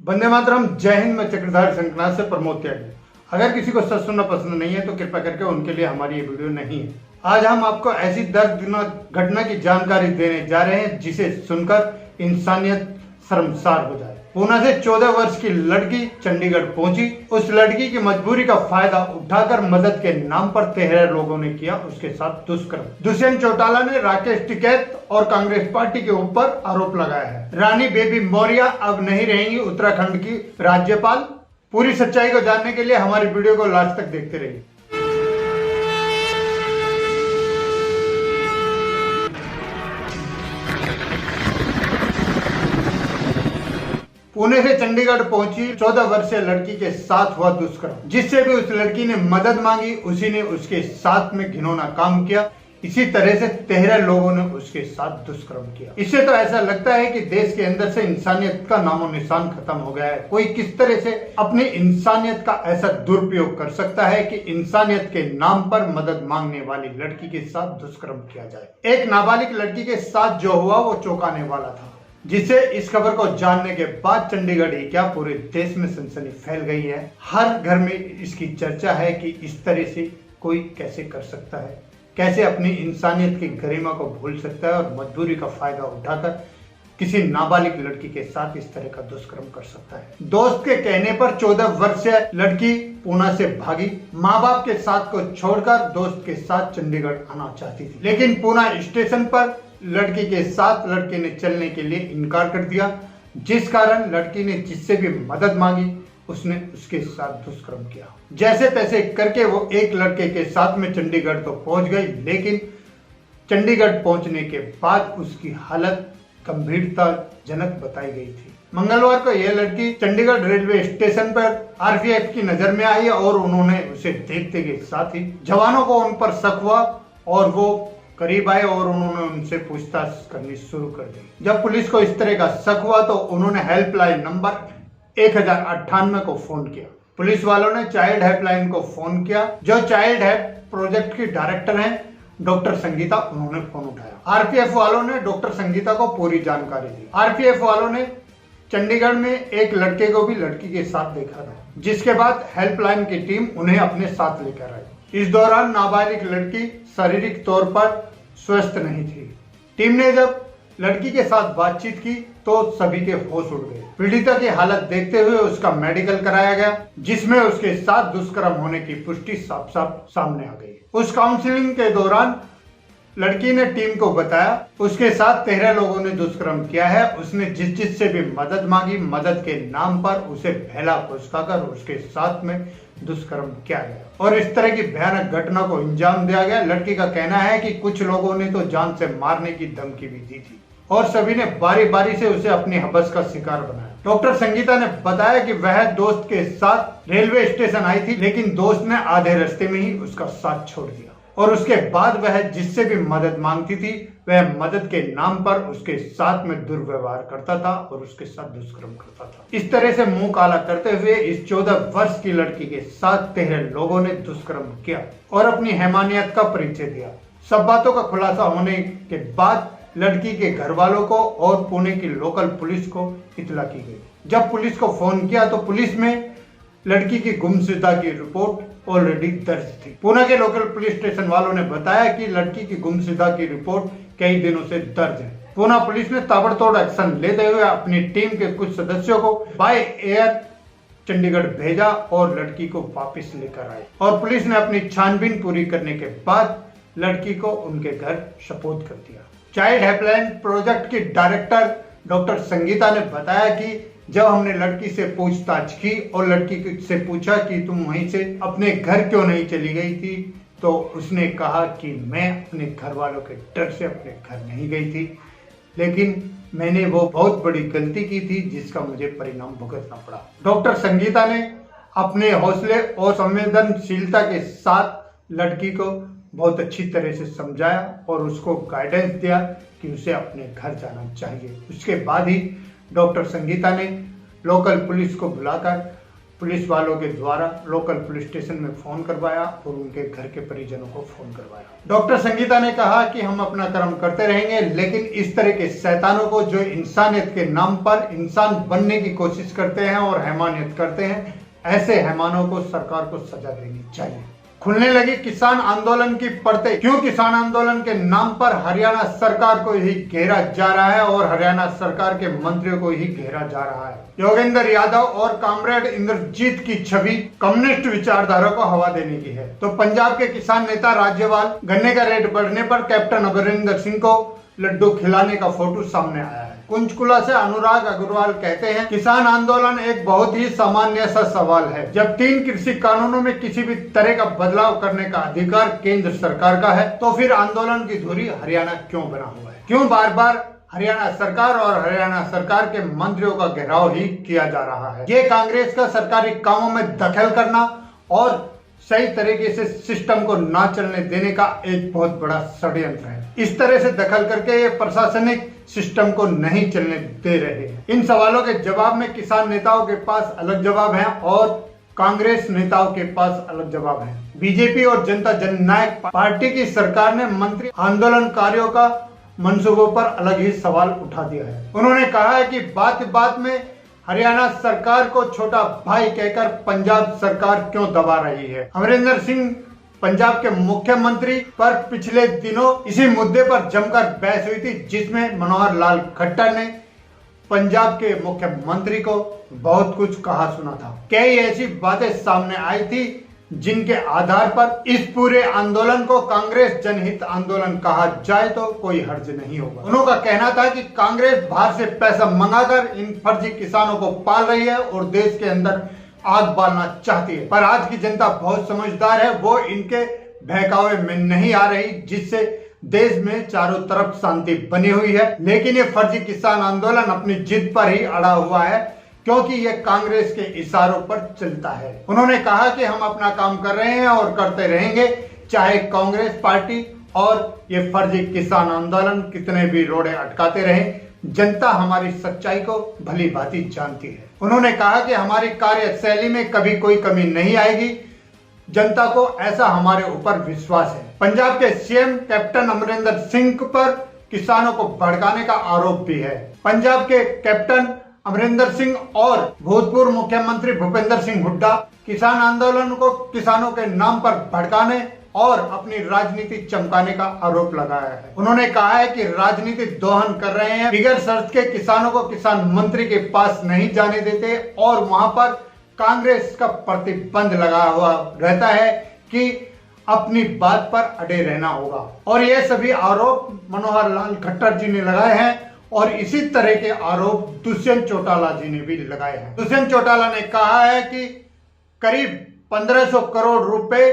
वंदे मातरम। जय हिंद। मैं चक्रधारी शंखनाद से प्रमोद त्यागी। अगर किसी को सच सुनना पसंद नहीं है तो कृपया करके उनके लिए हमारी ये वीडियो नहीं है। आज हम आपको ऐसी दर्दनाक घटना की जानकारी देने जा रहे हैं जिसे सुनकर इंसानियत शर्मसार हो जाए। पूना से 14 वर्ष की लड़की चंडीगढ़ पहुंची। उस लड़की की मजबूरी का फायदा उठाकर मदद के नाम पर 13 लोगों ने किया उसके साथ दुष्कर्म। दुष्यंत चौटाला ने राकेश टिकैत और कांग्रेस पार्टी के ऊपर आरोप लगाया है। रानी बेबी मौर्य अब नहीं रहेंगी उत्तराखंड की राज्यपाल। पूरी सच्चाई को जानने के लिए हमारी वीडियो को लास्ट तक देखते रहिए। पुणे से चंडीगढ़ पहुंची 14 वर्षीय लड़की के साथ हुआ दुष्कर्म। जिससे भी उस लड़की ने मदद मांगी उसी ने उसके साथ में घिनौना काम किया। इसी तरह से 13 लोगों ने उसके साथ दुष्कर्म किया। इससे तो ऐसा लगता है कि देश के अंदर से इंसानियत का नामो निशान खत्म हो गया है। कोई किस तरह से अपनी इंसानियत का ऐसा दुरुपयोग कर सकता है कि इंसानियत के नाम पर मदद मांगने वाली लड़की के साथ दुष्कर्म किया जाए। एक नाबालिग लड़की के साथ जो हुआ वो चौंकाने वाला था, जिसे इस खबर को जानने के बाद चंडीगढ़ ही क्या पूरे देश में सनसनी फैल गई है। हर घर में इसकी चर्चा है कि इस तरह से कोई कैसे कर सकता है, कैसे अपनी इंसानियत की गरिमा को भूल सकता है और मजबूरी का फायदा उठाकर किसी नाबालिग लड़की के साथ इस तरह का दुष्कर्म कर सकता है। दोस्त के कहने पर 14 वर्षीय लड़की पूना से भागी। माँ बाप के साथ को छोड़कर दोस्त के साथ चंडीगढ़ आना चाहती थी, लेकिन पूना स्टेशन पर लड़की के साथ लड़के ने चलने के लिए इनकार कर दिया, जिस कारण लड़की ने जिससे भी मदद मांगी उसने उसके साथ दुष्कर्म किया। जैसे तैसे करके वो एक लड़के के साथ में चंडीगढ़ तो पहुंच गई, लेकिन चंडीगढ़ पहुंचने के बाद उसकी हालत गंभीरताजनक बताई गई थी। मंगलवार को यह लड़की चंडीगढ़ रेलवे स्टेशन पर आरपीएफ की नजर में आई और उन्होंने उसे देखते के साथ ही जवानों को उन पर शक हुआ और वो करीब आए और उन्होंने उनसे पूछताछ करनी शुरू कर दी। जब पुलिस को इस तरह का शक हुआ तो उन्होंने हेल्पलाइन नंबर 1098 को फोन किया। पुलिस वालों ने चाइल्ड हेल्पलाइन को फोन किया। जो चाइल्ड हेल्प प्रोजेक्ट की डायरेक्टर हैं डॉक्टर संगीता, उन्होंने फोन उठाया। आरपीएफ वालों ने डॉक्टर संगीता को पूरी जानकारी दी। आरपीएफ वालों ने चंडीगढ़ में एक लड़के को भी लड़की के साथ देखा था, जिसके बाद हेल्पलाइन की टीम उन्हें अपने साथ लेकर आई। इस दौरान नाबालिग लड़की शारीरिक तौर पर स्वस्थ नहीं थी। टीम ने जब लड़की के साथ बातचीत की तो सभी के होश उड़ गए। पीड़िता की हालत देखते हुए उसका मेडिकल कराया गया, जिसमें उसके साथ दुष्कर्म होने की पुष्टि साफ साफ सामने आ गई। उस काउंसलिंग के दौरान लड़की ने टीम को बताया उसके साथ 13 लोगों ने दुष्कर्म किया है। उसने जिस से भी मदद मांगी, मदद के नाम पर उसे भैला फुसलाकर उसके साथ में दुष्कर्म किया गया और इस तरह की भयानक घटना को अंजाम दिया गया। लड़की का कहना है कि कुछ लोगों ने तो जान से मारने की धमकी भी दी थी और सभी ने बारी बारी से उसे अपनी हवस का शिकार बनाया। डॉक्टर संगीता ने बताया कि वह दोस्त के साथ रेलवे स्टेशन आई थी, लेकिन दोस्त ने आधे रास्ते में ही उसका साथ छोड़ दिया और उसके बाद वह जिससे भी मदद मांगती थी वह मदद के नाम पर उसके साथ में दुर्व्यवहार करता था और उसके साथ दुष्कर्म करता था। इस तरह से मुंह काला करते हुए इस 14 वर्ष की लड़की के साथ 13 लोगों ने दुष्कर्म किया और अपनी हैवानियत का परिचय दिया। सब बातों का खुलासा होने के बाद लड़की के घर वालों को और पुणे की लोकल पुलिस को इत्तला की गई। जब पुलिस को फोन किया तो पुलिस में लड़की की गुमशुदा की रिपोर्ट ऑलरेडी दर्ज थी। पुणे के लोकल पुलिस स्टेशन वालों ने बताया कि लड़की की गुमशुदा की रिपोर्ट कई दिनों से दर्ज है। पुणे पुलिस ने ताबड़तोड़ एक्शन लेते हुए अपनी टीम के कुछ सदस्यों को बाय एयर चंडीगढ़ भेजा और लड़की को वापस लेकर आए और पुलिस ने अपनी छानबीन पूरी करने के बाद लड़की को उनके घर सुपुर्द कर दिया। चाइल्ड हेल्पलाइन प्रोजेक्ट की डायरेक्टर डॉक्टर संगीता ने बताया कि जब हमने लड़की से पूछताछ की और लड़की से पूछा कि तुम वहीं से अपने घर क्यों नहीं चली गई थी, तो उसने कहा कि मैं अपने घर वालों के डर से अपने घर नहीं गई थी, लेकिन मैंने वो बहुत बड़ी गलती की थी जिसका मुझे परिणाम भुगतना पड़ा। डॉक्टर संगीता ने अपने हौसले और संवेदनशीलता के साथ लड़की को बहुत अच्छी तरह से समझाया और उसको गाइडेंस दिया कि उसे अपने घर जाना चाहिए। उसके बाद ही डॉक्टर संगीता ने लोकल पुलिस को बुलाकर पुलिस वालों के द्वारा लोकल पुलिस स्टेशन में फोन करवाया और उनके घर के परिजनों को फोन करवाया। डॉक्टर संगीता ने कहा कि हम अपना कर्म करते रहेंगे, लेकिन इस तरह के शैतानों को जो इंसानियत के नाम पर इंसान बनने की कोशिश करते हैं और हैवानियत करते हैं, ऐसे हैवानों को सरकार को सजा देनी चाहिए। खुलने लगी किसान आंदोलन की परतें। क्यों किसान आंदोलन के नाम पर हरियाणा सरकार को ही घेरा जा रहा है और हरियाणा सरकार के मंत्रियों को ही घेरा जा रहा है। योगेंद्र यादव और कॉमरेड इंद्रजीत की छवि कम्युनिस्ट विचारधारा को हवा देने की है। तो पंजाब के किसान नेता राज्यपाल गन्ने का रेट बढ़ने पर कैप्टन अमरिंदर सिंह को लड्डू खिलाने का फोटो सामने आया है। पंचकुला से अनुराग अग्रवाल कहते हैं, किसान आंदोलन एक बहुत ही सामान्य सा सवाल है। जब 3 कृषि कानूनों में किसी भी तरह का बदलाव करने का अधिकार केंद्र सरकार का है, तो फिर आंदोलन की धुरी हरियाणा क्यों बना हुआ है? क्यों बार बार हरियाणा सरकार और हरियाणा सरकार के मंत्रियों का घेराव ही किया जा रहा है? ये कांग्रेस का सरकारी कामों में दखल करना और सही तरीके से सिस्टम को ना चलने देने का एक बहुत बड़ा षड्यंत्र है। इस तरह से दखल करके ये प्रशासनिक सिस्टम को नहीं चलने दे रहे हैं। इन सवालों के जवाब में किसान नेताओं के पास अलग जवाब हैं और कांग्रेस नेताओं के पास अलग जवाब हैं। बीजेपी और जनता जननायक पार्टी की सरकार ने मंत्री आंदोलनकारियों का मंसूबों पर अलग ही सवाल उठा दिया है। उन्होंने कहा है कि बात बात में हरियाणा सरकार को छोटा भाई कहकर पंजाब सरकार क्यों दबा रही है। अमरिंदर सिंह पंजाब के मुख्यमंत्री पर पिछले दिनों इसी मुद्दे पर जमकर बहस हुई थी, जिसमें मनोहर लाल खट्टर ने पंजाब के मुख्यमंत्री को बहुत कुछ कहा सुना था। कई ऐसी बातें सामने आई थी जिनके आधार पर इस पूरे आंदोलन को कांग्रेस जनहित आंदोलन कहा जाए तो कोई हर्ज नहीं होगा। उनका कहना था कि कांग्रेस बाहर से पैसा मंगाकर इन फर्जी किसानों को पाल रही है और देश के अंदर आग बालना चाहती है, पर आज की जनता बहुत समझदार है, वो इनके बहकावे में नहीं आ रही, जिससे देश में चारों तरफ शांति बनी हुई है। लेकिन ये फर्जी किसान आंदोलन अपनी जिद पर ही अड़ा हुआ है, क्योंकि ये कांग्रेस के इशारों पर चलता है। उन्होंने कहा कि हम अपना काम कर रहे हैं और करते रहेंगे, चाहे कांग्रेस पार्टी और ये फर्जी किसान आंदोलन कितने भी रोड़े अटकाते रहे, जनता हमारी सच्चाई को भली भांति जानती है। उन्होंने कहा कि हमारी कार्यशैली में कभी कोई कमी नहीं आएगी, जनता को ऐसा हमारे ऊपर विश्वास है। पंजाब के सीएम कैप्टन अमरिंदर सिंह पर किसानों को भड़काने का आरोप भी है। पंजाब के कैप्टन अमरिंदर सिंह और भूतपूर्व मुख्यमंत्री भूपेंद्र सिंह हुड्डा किसान आंदोलन को किसानों के नाम पर भड़काने और अपनी राजनीति चमकाने का आरोप लगाया है। उन्होंने कहा है कि राजनीति दोहन कर रहे हैं, बिगैर शर्त के किसानों को किसान मंत्री के पास नहीं जाने देते और वहां पर कांग्रेस का प्रतिबंध लगा हुआ रहता है कि अपनी बात पर अड़े रहना होगा। और ये सभी आरोप मनोहर लाल खट्टर जी ने लगाए हैं और इसी तरह के आरोप दुष्यंत चौटाला जी ने भी लगाए हैं। दुष्यंत चौटाला ने कहा है कि करीब 1500 करोड़ रुपए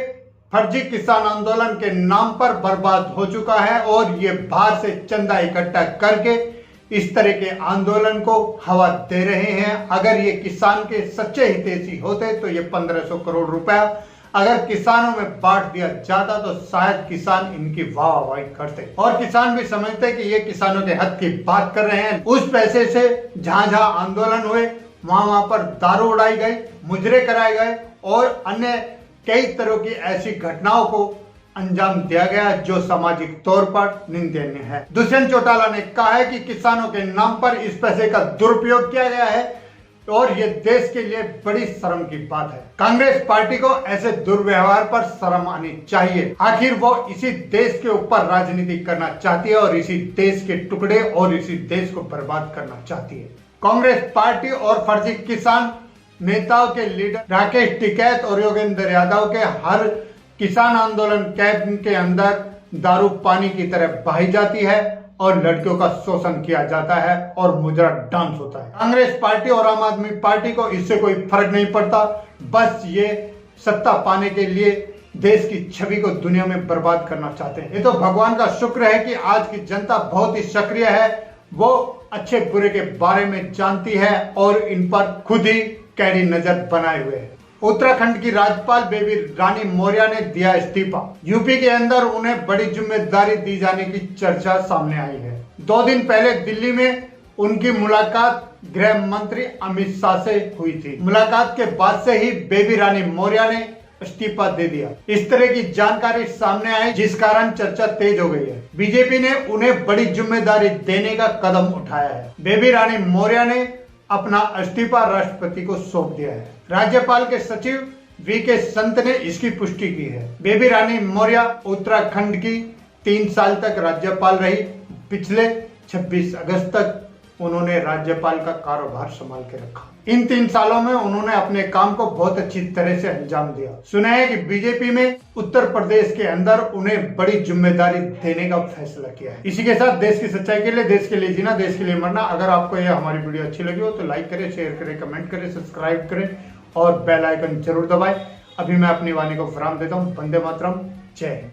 फर्जी किसान आंदोलन के नाम पर बर्बाद हो चुका है और ये बाहर से चंदा इकट्ठा करके इस तरह के आंदोलन को हवा दे रहे हैं। अगर ये किसान के सच्चे हितैषी होते तो ये 1500 करोड़ रुपया अगर किसानों में बांट दिया जाता तो शायद किसान इनकी वाहवाही करते और किसान भी समझते कि ये किसानों के हक की बात कर रहे हैं। उस पैसे से जहां जहां आंदोलन हुए वहां पर दारू उड़ाई गई, मुजरे कराए गए और अन्य कई तरह की ऐसी घटनाओं को अंजाम दिया गया जो सामाजिक तौर पर निंदनीय है। दुष्यंत चौटाला ने कहा है कि किसानों के नाम पर इस पैसे का दुरुपयोग किया गया है और ये देश के लिए बड़ी शर्म की बात है। कांग्रेस पार्टी को ऐसे दुर्व्यवहार पर शर्म आनी चाहिए। आखिर वो इसी देश के ऊपर राजनीति करना चाहती है और इसी देश के टुकड़े और इसी देश को बर्बाद करना चाहती है। कांग्रेस पार्टी और फर्जी किसान नेताओं के लीडर राकेश टिकैत और योगेंद्र यादव के हर किसान आंदोलन कैंप के अंदर दारू पानी की तरह बहाई जाती है और लड़कियों का शोषण किया जाता है और मुजरा डांस होता है। कांग्रेस पार्टी और आम आदमी पार्टी को इससे कोई फर्क नहीं पड़ता, बस ये सत्ता पाने के लिए देश की छवि को दुनिया में बर्बाद करना चाहते हैं। ये तो भगवान का शुक्र है कि आज की जनता बहुत ही सक्रिय है, वो अच्छे बुरे के बारे में जानती है और इन पर खुद ही कैडी नजर बनाए हुए है। उत्तराखंड की राज्यपाल बेबी रानी मौर्य ने दिया इस्तीफा। यूपी के अंदर उन्हें बड़ी जिम्मेदारी दी जाने की चर्चा सामने आई है। 2 दिन पहले दिल्ली में उनकी मुलाकात गृह मंत्री अमित शाह से हुई थी। मुलाकात के बाद से ही बेबी रानी मौर्य ने इस्तीफा दे दिया। इस तरह की जानकारी सामने आई जिस कारण चर्चा तेज हो गई है। बीजेपी ने उन्हें बड़ी जिम्मेदारी देने का कदम उठाया है। बेबी रानी मौर्य ने अपना इस्तीफा राष्ट्रपति को सौंप दिया है। राज्यपाल के सचिव वीके संत ने इसकी पुष्टि की है। बेबी रानी मौर्य उत्तराखंड की 3 साल तक राज्यपाल रही। पिछले 26 अगस्त तक उन्होंने राज्यपाल का कारोबार संभाल के रखा। इन 3 सालों में उन्होंने अपने काम को बहुत अच्छी तरह से अंजाम दिया। सुना है कि बीजेपी में उत्तर प्रदेश के अंदर उन्हें बड़ी जिम्मेदारी देने का फैसला किया है। इसी के साथ देश की सच्चाई के लिए, देश के लिए जीना, देश के लिए मरना। अगर आपको यह हमारी वीडियो अच्छी लगी हो तो लाइक करें, शेयर करें, कमेंट करें, सब्सक्राइब करें और बेल आइकन जरूर दबाएं। अभी मैं अपनी वाणी को विराम देता हूँ। वंदे मातरम, जय हिंद।